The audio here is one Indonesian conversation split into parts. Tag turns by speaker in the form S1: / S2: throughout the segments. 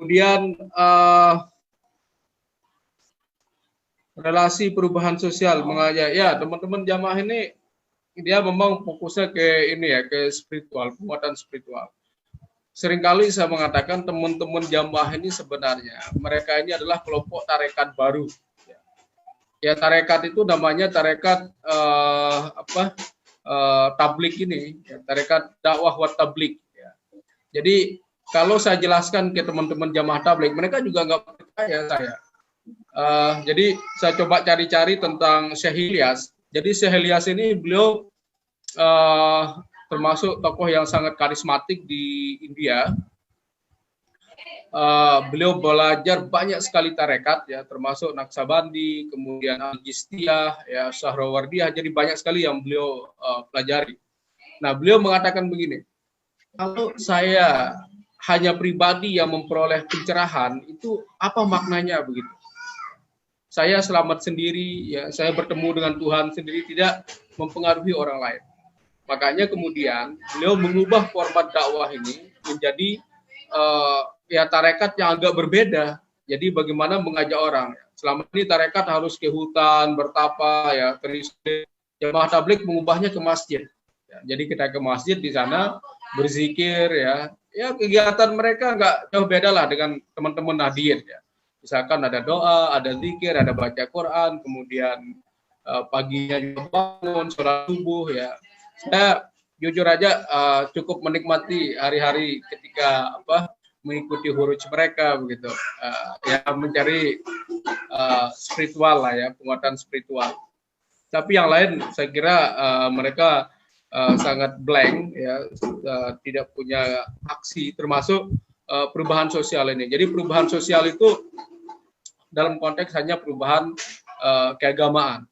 S1: Kemudian relasi perubahan sosial mengajak ya teman-teman jamaah ini dia memang fokusnya ke ini ya, ke spiritual, penguatan spiritual. Seringkali saya mengatakan teman-teman jamaah ini sebenarnya mereka ini adalah kelompok tarekat baru. Ya tarekat itu namanya tarekat tablik ini, ya, tarekat dakwah wa tablik. Ya. Jadi kalau saya jelaskan ke teman-teman jamaah tablik, mereka juga nggak percaya saya. Jadi saya coba cari-cari tentang Syekh Ilyas. Jadi Syekh Ilyas ini beliau termasuk tokoh yang sangat karismatik di India. Beliau belajar banyak sekali tarekat ya, termasuk Naksabandi, kemudian Al-Jistiyah, ya Sahrawardiyah. Jadi banyak sekali yang beliau pelajari. Nah, beliau mengatakan begini, kalau saya hanya pribadi yang memperoleh pencerahan, itu apa maknanya begitu? Saya selamat sendiri, ya saya bertemu dengan Tuhan sendiri, tidak mempengaruhi orang lain. Makanya kemudian beliau mengubah format dakwah ini menjadi ya tarekat yang agak berbeda. Jadi bagaimana mengajak orang? Selama ini tarekat harus ke hutan, bertapa, ya terus jamaah tablik mengubahnya ke masjid. Ya, jadi kita ke masjid di sana berzikir, ya kegiatan mereka nggak jauh beda lah dengan teman-teman Nahdien ya. Misalkan ada doa, ada zikir, ada baca Quran, kemudian paginya juga bangun, sholat subuh ya. Saya jujur aja cukup menikmati hari-hari ketika mengikuti huruj mereka begitu, ya mencari spiritual lah ya, penguatan spiritual. Tapi yang lain saya kira mereka sangat blank ya, tidak punya aksi termasuk perubahan sosial ini. Jadi perubahan sosial itu dalam konteks hanya perubahan keagamaan.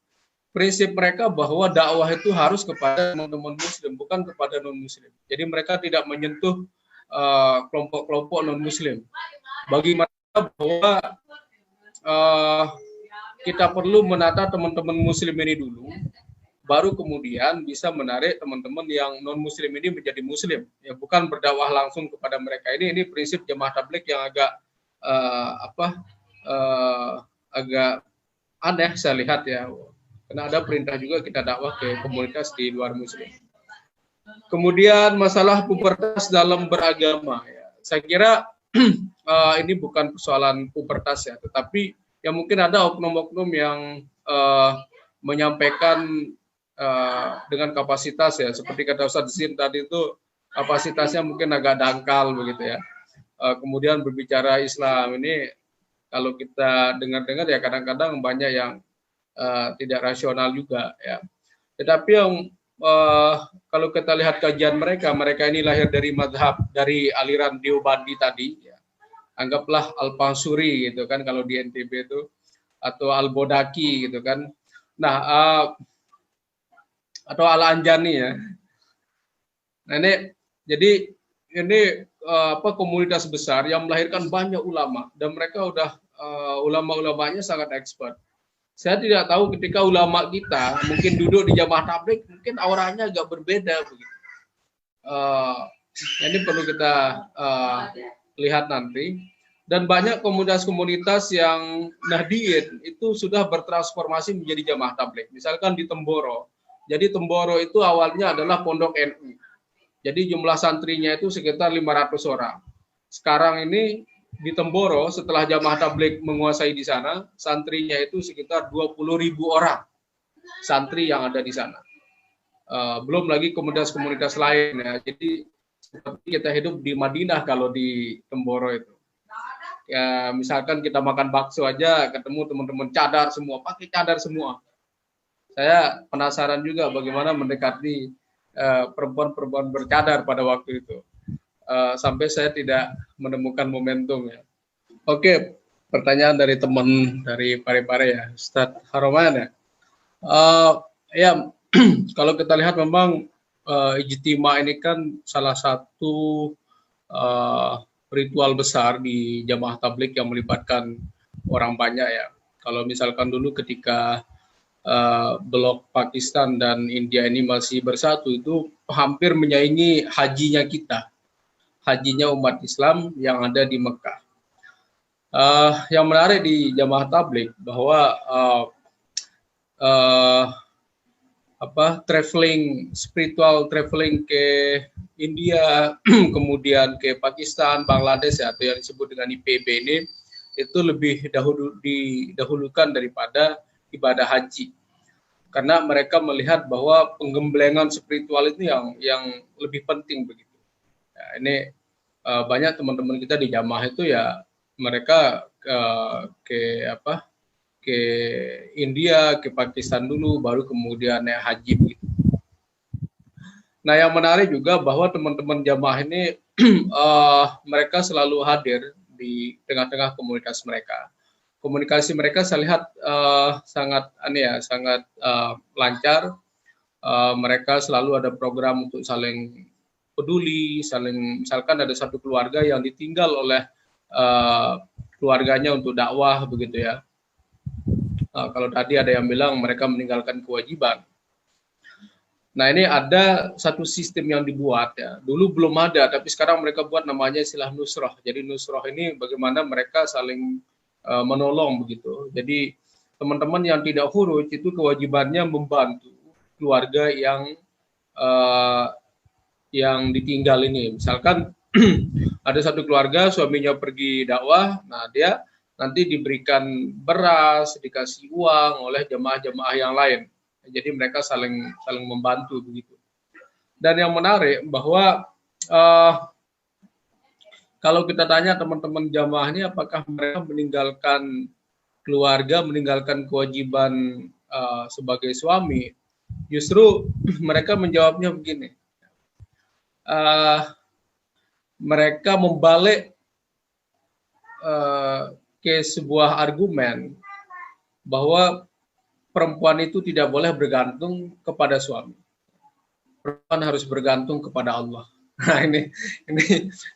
S1: Prinsip mereka bahwa dakwah itu harus kepada teman-teman muslim, bukan kepada non-muslim. Jadi mereka tidak menyentuh kelompok-kelompok non-muslim. Bagi mereka bahwa kita perlu menata teman-teman muslim ini dulu, baru kemudian bisa menarik teman-teman yang non-muslim ini menjadi muslim. Ya, bukan berdakwah langsung kepada mereka. Ini prinsip jamaah tabligh yang agak agak aneh saya lihat ya, karena ada perintah juga kita dakwah ke komunitas di luar muslim. Kemudian masalah pubertas dalam beragama ya, saya kira ini bukan persoalan pubertas ya, tetapi ya mungkin ada oknum-oknum yang menyampaikan dengan kapasitas ya, seperti kata Ustadz Zin tadi itu kapasitasnya mungkin agak dangkal begitu ya. Kemudian berbicara Islam ini kalau kita dengar-dengar ya kadang-kadang banyak yang tidak rasional juga ya. Tetapi yang kalau kita lihat kajian mereka ini lahir dari madhab, dari aliran Deobandi tadi ya. Anggaplah Al-Pansuri gitu kan kalau di NTB itu, atau Al-Bodaki gitu kan. Nah, atau Al-Anjani ya. Nah, ini komunitas besar yang melahirkan banyak ulama, dan mereka udah ulama-ulamanya sangat expert. Saya tidak tahu ketika ulama kita mungkin duduk di jamaah tabligh, mungkin auranya agak berbeda begitu. Ini perlu kita lihat nanti. Dan banyak komunitas-komunitas yang Nahdien itu sudah bertransformasi menjadi jamaah tabligh. Misalkan di Temboro. Jadi Temboro itu awalnya adalah pondok NU. Jadi jumlah santrinya itu sekitar 500 orang. Sekarang ini di Temboro setelah jamaah tabligh menguasai di sana, santrinya itu sekitar 20.000 orang santri yang ada di sana. Belum lagi komunitas-komunitas lain ya. Jadi seperti kita hidup di Madinah kalau di Temboro itu. Ya misalkan kita makan bakso aja ketemu teman-teman cadar semua, pakai cadar semua. Saya penasaran juga bagaimana mendekati perempuan-perempuan bercadar pada waktu itu. Sampai saya tidak menemukan momentum ya. Oke, pertanyaan dari teman dari Parepare ya, Ustadz Haroman ya. Ya, kalau kita lihat memang ijtima ini kan salah satu ritual besar di jamaah tabligh yang melibatkan orang banyak ya. Kalau misalkan dulu ketika blok Pakistan dan India ini masih bersatu, itu hampir menyaingi hajinya kita, hajinya umat Islam yang ada di Mekah. Yang menarik di jamaah tabligh bahwa uh, traveling spiritual, traveling ke India, kemudian ke Pakistan, Bangladesh ya, atau yang disebut dengan IPB ini, itu lebih didahulukan daripada ibadah haji, karena mereka melihat bahwa penggemblengan spiritual itu yang lebih penting begitu. Ya, ini banyak teman-teman kita di jamaah itu ya mereka ke India, ke Pakistan dulu, baru kemudian naik haji begitu. Nah, yang menarik juga bahwa teman-teman jamaah ini mereka selalu hadir di tengah-tengah komunitas mereka. Komunikasi mereka saya lihat sangat lancar. Mereka selalu ada program untuk saling peduli, misalkan ada satu keluarga yang ditinggal oleh keluarganya untuk dakwah begitu ya. Kalau tadi ada yang bilang mereka meninggalkan kewajiban. Nah, ini ada satu sistem yang dibuat ya. Dulu belum ada, tapi sekarang mereka buat namanya istilah nusroh. Jadi nusroh ini bagaimana mereka saling menolong begitu. Jadi teman-teman yang tidak khuruj itu kewajibannya membantu keluarga yang ditinggal ini. Misalkan ada satu keluarga suaminya pergi dakwah, nah dia nanti diberikan beras, dikasih uang oleh jemaah-jemaah yang lain. Jadi mereka saling membantu begitu. Dan yang menarik bahwa kalau kita tanya teman-teman jamaah ini apakah mereka meninggalkan keluarga, meninggalkan kewajiban sebagai suami, justru mereka menjawabnya begini. Mereka membalik ke sebuah argumen bahwa perempuan itu tidak boleh bergantung kepada suami. Perempuan harus bergantung kepada Allah. Nah, ini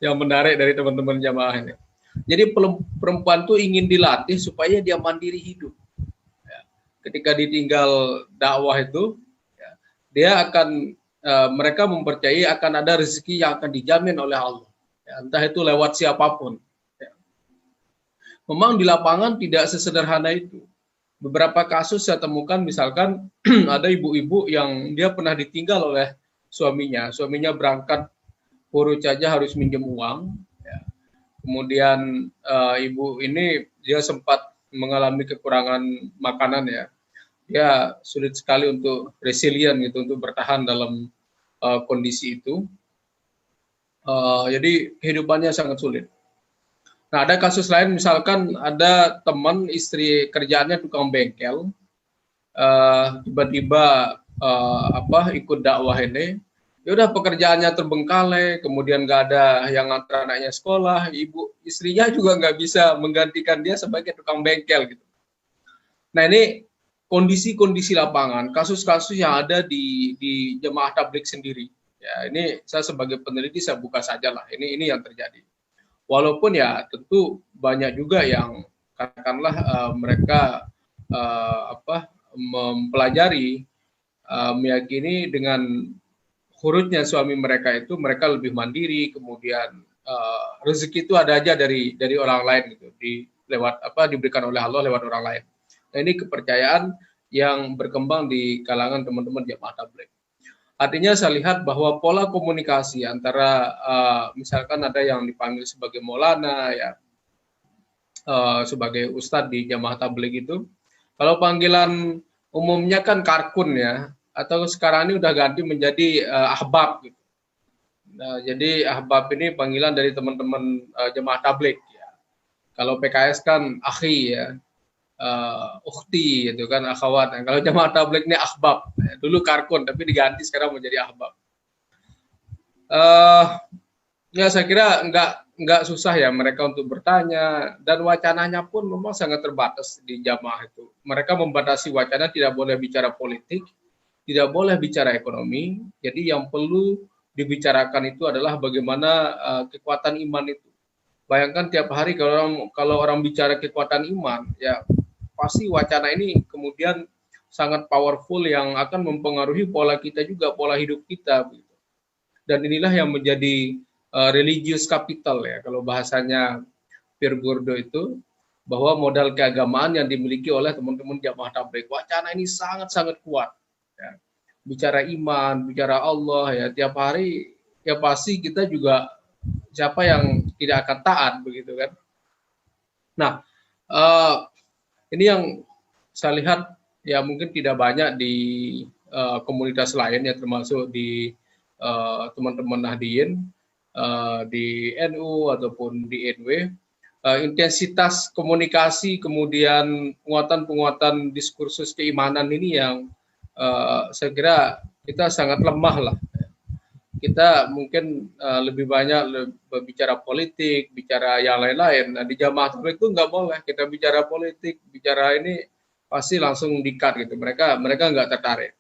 S1: yang menarik dari teman-teman jamaah ini. Jadi perempuan itu ingin dilatih supaya dia mandiri hidup. Ya. Ketika ditinggal dakwah itu, ya, dia akan mereka mempercayai akan ada rezeki yang akan dijamin oleh Allah. Ya, entah itu lewat siapapun. Ya. Memang di lapangan tidak sesederhana itu. Beberapa kasus saya temukan, misalkan ada ibu-ibu yang dia pernah ditinggal oleh suaminya berangkat urut saja harus minjem uang. Ya. Kemudian ibu ini dia sempat mengalami kekurangan makanan ya. Dia sulit sekali untuk resilient gitu, untuk bertahan dalam kondisi itu. Jadi kehidupannya sangat sulit. Nah, ada kasus lain, misalkan ada teman istri kerjaannya tukang bengkel, tiba-tiba ikut dakwah ini, ya udah pekerjaannya terbengkalai, kemudian nggak ada yang ngantar anaknya sekolah, istrinya juga nggak bisa menggantikan dia sebagai tukang bengkel gitu. Nah, ini kondisi-kondisi lapangan, kasus-kasus yang ada di jemaah tabligh sendiri. Ya, ini saya sebagai peneliti saya buka saja lah. Ini yang terjadi. Walaupun ya tentu banyak juga yang katakanlah mereka mempelajari, meyakini dengan khurujnya suami mereka itu mereka lebih mandiri, kemudian rezeki itu ada aja dari orang lain gitu, diberikan oleh Allah lewat orang lain. Nah, ini kepercayaan yang berkembang di kalangan teman-teman jamaah tabligh. Artinya saya lihat bahwa pola komunikasi antara misalkan ada yang dipanggil sebagai Maulana ya, sebagai ustadz di jamaah tabligh itu, kalau panggilan umumnya kan karkun ya, atau sekarang ini udah ganti menjadi ahbab gitu. Nah, jadi ahbab ini panggilan dari teman-teman jamaah tabligh ya. Kalau PKS kan akhi ya, ukhti gitu kan, akhwat. Nah, kalau jamaah tabligh ini ahbab. Dulu karkun tapi diganti sekarang menjadi ahbab. Ya saya kira nggak susah ya mereka untuk bertanya, dan wacananya pun memang sangat terbatas di jamaah itu. Mereka membatasi wacana, tidak boleh bicara politik, tidak boleh bicara ekonomi. Jadi yang perlu dibicarakan itu adalah bagaimana kekuatan iman itu. Bayangkan tiap hari kalau orang bicara kekuatan iman, ya pasti wacana ini kemudian sangat powerful yang akan mempengaruhi pola kita juga, pola hidup kita. Dan inilah yang menjadi religious capital ya, kalau bahasanya Virgordo itu, bahwa modal keagamaan yang dimiliki oleh teman-teman jamaah tabligh. Wacana ini sangat-sangat kuat. Ya. Bicara iman, bicara Allah, ya tiap hari ya pasti kita juga siapa yang tidak akan taat begitu kan. Nah, ini yang saya lihat ya mungkin tidak banyak di komunitas lain ya, termasuk di teman-teman Nahdien, di NU ataupun di NW. Intensitas komunikasi kemudian penguatan-penguatan diskursus keimanan ini yang saya kira kita sangat lemah lah. Kita mungkin lebih banyak berbicara politik, bicara yang lain-lain. Nah, di jamaah tabligh itu nggak boleh kita bicara politik, bicara ini pasti langsung di-cut gitu. Mereka nggak tertarik.